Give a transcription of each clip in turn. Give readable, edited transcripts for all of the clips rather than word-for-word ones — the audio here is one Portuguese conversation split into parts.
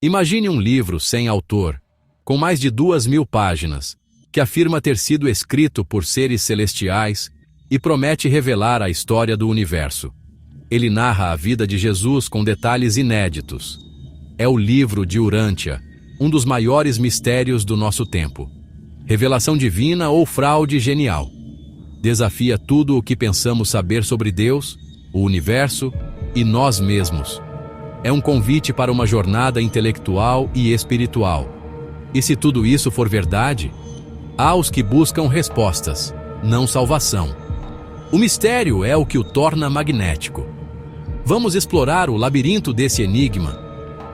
Imagine um livro sem autor, com mais de 2.000 páginas, que afirma ter sido escrito por seres celestiais e promete revelar a história do universo. Ele narra a vida de Jesus com detalhes inéditos. É o livro de Urântia, um dos maiores mistérios do nosso tempo. Revelação divina ou fraude genial. Desafia tudo o que pensamos saber sobre Deus, o universo e nós mesmos. É um convite para uma jornada intelectual e espiritual. E se tudo isso for verdade, há os que buscam respostas, não salvação. O mistério é o que o torna magnético. Vamos explorar o labirinto desse enigma,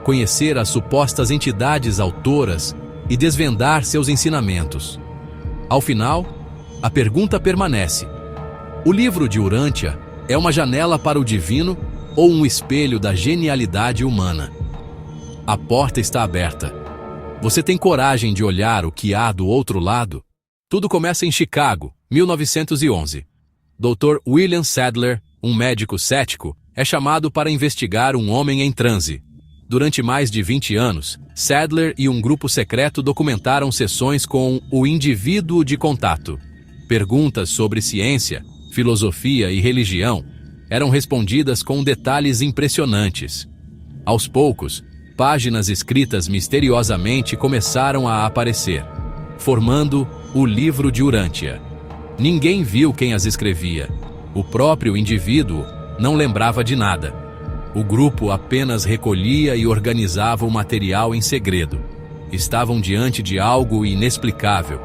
conhecer as supostas entidades autoras e desvendar seus ensinamentos. Ao final, a pergunta permanece: o livro de Urântia é uma janela para o divino ou um espelho da genialidade humana? A porta está aberta. Você tem coragem de olhar o que há do outro lado? Tudo começa em Chicago, 1911. Dr. William Sadler, um médico cético, é chamado para investigar um homem em transe. Durante mais de 20 anos, Sadler e um grupo secreto documentaram sessões com o indivíduo de contato. Perguntas sobre ciência, filosofia e religião eram respondidas com detalhes impressionantes. Aos poucos, páginas escritas misteriosamente começaram a aparecer, formando o livro de Urântia. Ninguém viu quem as escrevia. O próprio indivíduo não lembrava de nada. O grupo apenas recolhia e organizava o material em segredo. Estavam diante de algo inexplicável.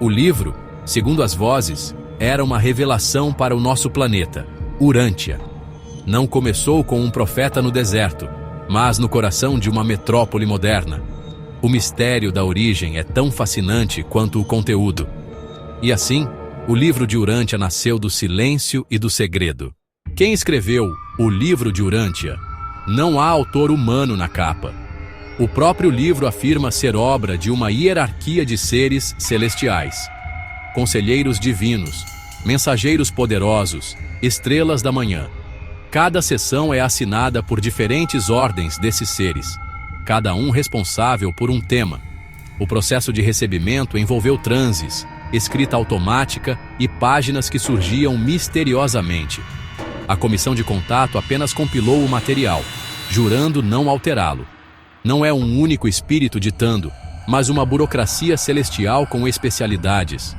O livro, segundo as vozes, era uma revelação para o nosso planeta, Urântia. Não começou com um profeta no deserto, mas no coração de uma metrópole moderna. O mistério da origem é tão fascinante quanto o conteúdo. E assim, o livro de Urântia nasceu do silêncio e do segredo. Quem escreveu o livro de Urântia? Não há autor humano na capa. O próprio livro afirma ser obra de uma hierarquia de seres celestiais. Conselheiros divinos, mensageiros poderosos, estrelas da manhã. Cada seção é assinada por diferentes ordens desses seres, cada um responsável por um tema. O processo de recebimento envolveu transes, escrita automática e páginas que surgiam misteriosamente. A comissão de contato apenas compilou o material, jurando não alterá-lo. Não é um único espírito ditando, mas uma burocracia celestial com especialidades.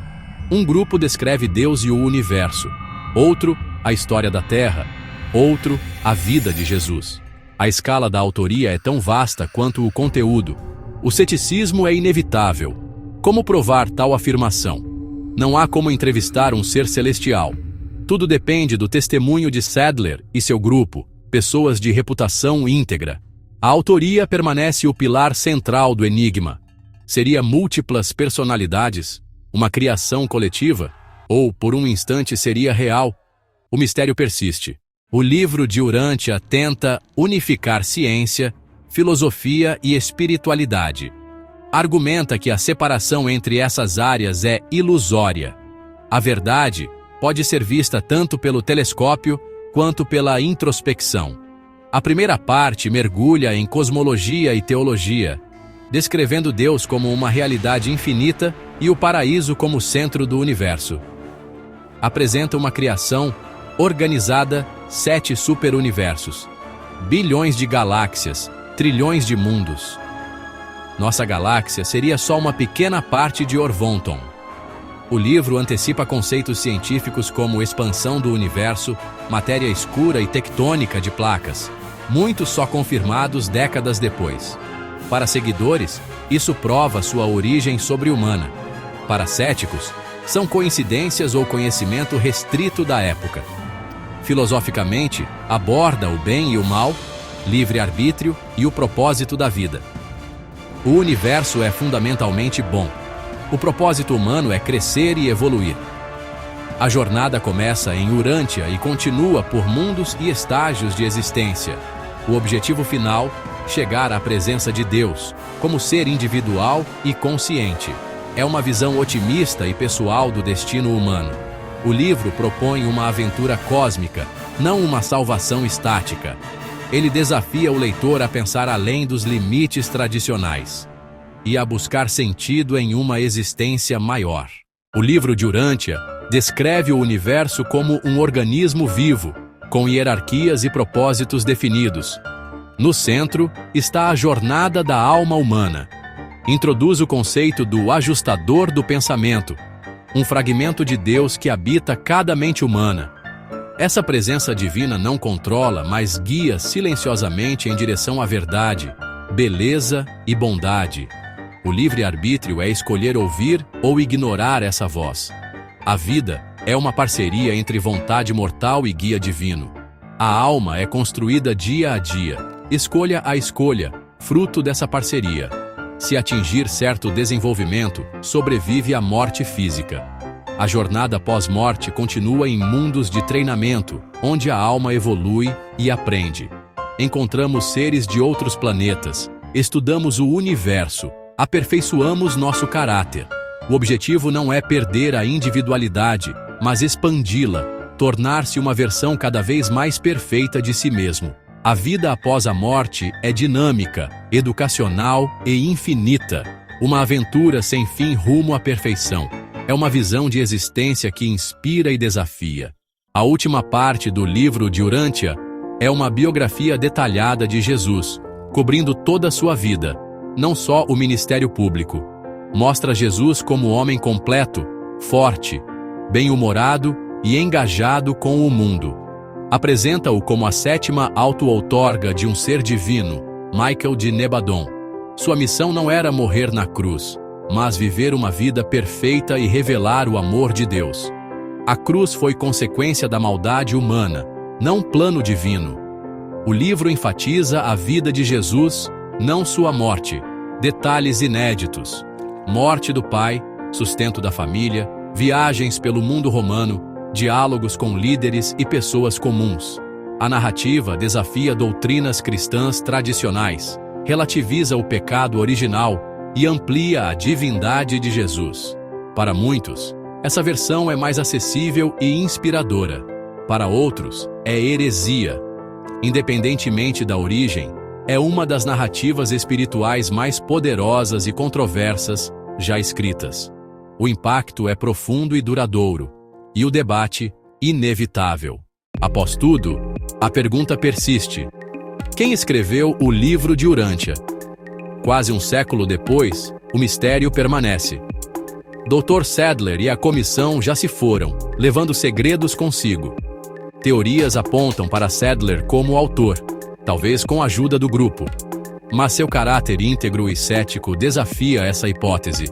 Um grupo descreve Deus e o universo, outro, a história da Terra, outro, a vida de Jesus. A escala da autoria é tão vasta quanto o conteúdo. O ceticismo é inevitável. Como provar tal afirmação? Não há como entrevistar um ser celestial. Tudo depende do testemunho de Sadler e seu grupo, pessoas de reputação íntegra. A autoria permanece o pilar central do enigma. Seria múltiplas personalidades? Uma criação coletiva? Ou, por um instante, seria real? O mistério persiste. O livro de Urântia tenta unificar ciência, filosofia e espiritualidade. Argumenta que a separação entre essas áreas é ilusória. A verdade pode ser vista tanto pelo telescópio quanto pela introspecção. A primeira parte mergulha em cosmologia e teologia, descrevendo Deus como uma realidade infinita e o paraíso como centro do universo. Apresenta uma criação organizada, 7 superuniversos, bilhões de galáxias, trilhões de mundos. Nossa galáxia seria só uma pequena parte de Orvonton. O livro antecipa conceitos científicos como expansão do universo, matéria escura e tectônica de placas, muitos só confirmados décadas depois. Para seguidores, isso prova sua origem sobre-humana. Para céticos, são coincidências ou conhecimento restrito da época. Filosoficamente, aborda o bem e o mal, livre-arbítrio e o propósito da vida. O universo é fundamentalmente bom. O propósito humano é crescer e evoluir. A jornada começa em Urântia e continua por mundos e estágios de existência. O objetivo final, chegar à presença de Deus, como ser individual e consciente. É uma visão otimista e pessoal do destino humano. O livro propõe uma aventura cósmica, não uma salvação estática. Ele desafia o leitor a pensar além dos limites tradicionais e a buscar sentido em uma existência maior. O livro de Urântia descreve o universo como um organismo vivo, com hierarquias e propósitos definidos. No centro está a jornada da alma humana. Introduz o conceito do ajustador do pensamento, um fragmento de Deus que habita cada mente humana. Essa presença divina não controla, mas guia silenciosamente em direção à verdade, beleza e bondade. O livre-arbítrio é escolher ouvir ou ignorar essa voz. A vida é uma parceria entre vontade mortal e guia divino. A alma é construída dia a dia, escolha a escolha, fruto dessa parceria. Se atingir certo desenvolvimento, sobrevive à morte física. A jornada pós-morte continua em mundos de treinamento, onde a alma evolui e aprende. Encontramos seres de outros planetas, estudamos o universo, aperfeiçoamos nosso caráter. O objetivo não é perder a individualidade, mas expandi-la, tornar-se uma versão cada vez mais perfeita de si mesmo. A vida após a morte é dinâmica, educacional e infinita. Uma aventura sem fim rumo à perfeição. É uma visão de existência que inspira e desafia. A última parte do livro de Urântia é uma biografia detalhada de Jesus, cobrindo toda a sua vida, não só o ministério público. Mostra Jesus como homem completo, forte, bem-humorado e engajado com o mundo. Apresenta-o como a sétima auto-outorga de um ser divino, Michael de Nebadon. Sua missão não era morrer na cruz, mas viver uma vida perfeita e revelar o amor de Deus. A cruz foi consequência da maldade humana, não plano divino. O livro enfatiza a vida de Jesus, não sua morte. Detalhes inéditos: morte do pai, sustento da família, viagens pelo mundo romano, diálogos com líderes e pessoas comuns. A narrativa desafia doutrinas cristãs tradicionais, relativiza o pecado original e amplia a divindade de Jesus. Para muitos, essa versão é mais acessível e inspiradora. Para outros, é heresia. Independentemente da origem, é uma das narrativas espirituais mais poderosas e controversas já escritas. O impacto é profundo e duradouro, e o debate inevitável. Após tudo, a pergunta persiste: quem escreveu o livro de Urântia? Quase um século depois, o mistério permanece. Dr. Sadler e a comissão já se foram, levando segredos consigo. Teorias apontam para Sadler como o autor, talvez com a ajuda do grupo. Mas seu caráter íntegro e cético desafia essa hipótese.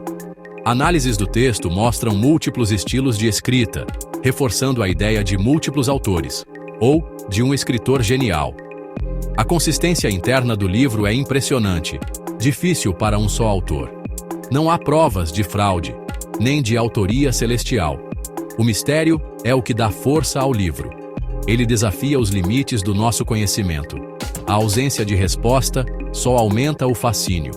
Análises do texto mostram múltiplos estilos de escrita, reforçando a ideia de múltiplos autores, ou de um escritor genial. A consistência interna do livro é impressionante, difícil para um só autor. Não há provas de fraude, nem de autoria celestial. O mistério é o que dá força ao livro. Ele desafia os limites do nosso conhecimento. A ausência de resposta só aumenta o fascínio.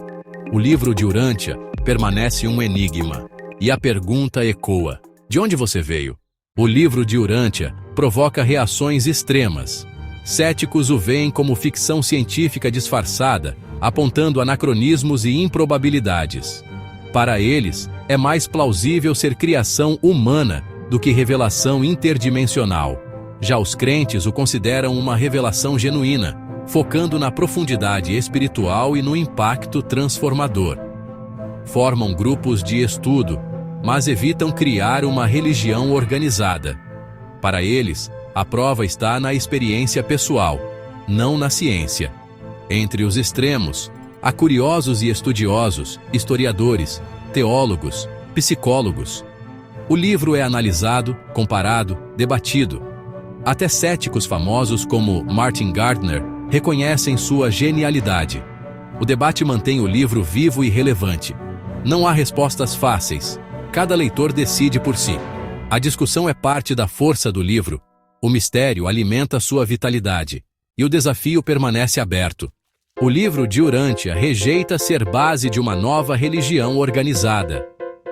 O livro de Urântia permanece um enigma, e a pergunta ecoa: de onde você veio? O livro de Urântia provoca reações extremas. Céticos o veem como ficção científica disfarçada, apontando anacronismos e improbabilidades. Para eles, é mais plausível ser criação humana do que revelação interdimensional. Já os crentes o consideram uma revelação genuína, focando na profundidade espiritual e no impacto transformador. Formam grupos de estudo, mas evitam criar uma religião organizada. Para eles, a prova está na experiência pessoal, não na ciência. Entre os extremos, há curiosos e estudiosos, historiadores, teólogos, psicólogos. O livro é analisado, comparado, debatido. Até céticos famosos como Martin Gardner reconhecem sua genialidade. O debate mantém o livro vivo e relevante. Não há respostas fáceis. Cada leitor decide por si. A discussão é parte da força do livro. O mistério alimenta sua vitalidade. E o desafio permanece aberto. O livro de Urântia rejeita ser base de uma nova religião organizada.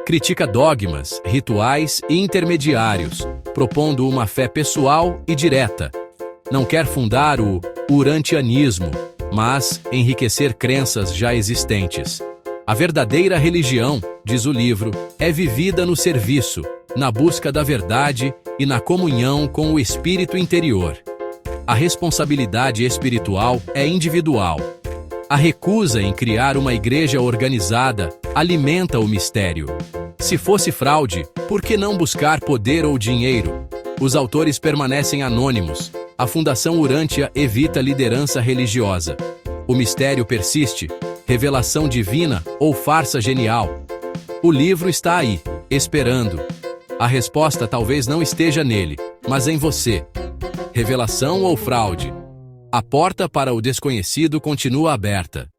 Critica dogmas, rituais e intermediários, propondo uma fé pessoal e direta. Não quer fundar o urantianismo, mas enriquecer crenças já existentes. A verdadeira religião, diz o livro, é vivida no serviço, na busca da verdade e na comunhão com o espírito interior. A responsabilidade espiritual é individual. A recusa em criar uma igreja organizada alimenta o mistério. Se fosse fraude, por que não buscar poder ou dinheiro? Os autores permanecem anônimos. A Fundação Urântia evita liderança religiosa. O mistério persiste, revelação divina ou farsa genial. O livro está aí, esperando. A resposta talvez não esteja nele, mas em você. Revelação ou fraude? A porta para o desconhecido continua aberta.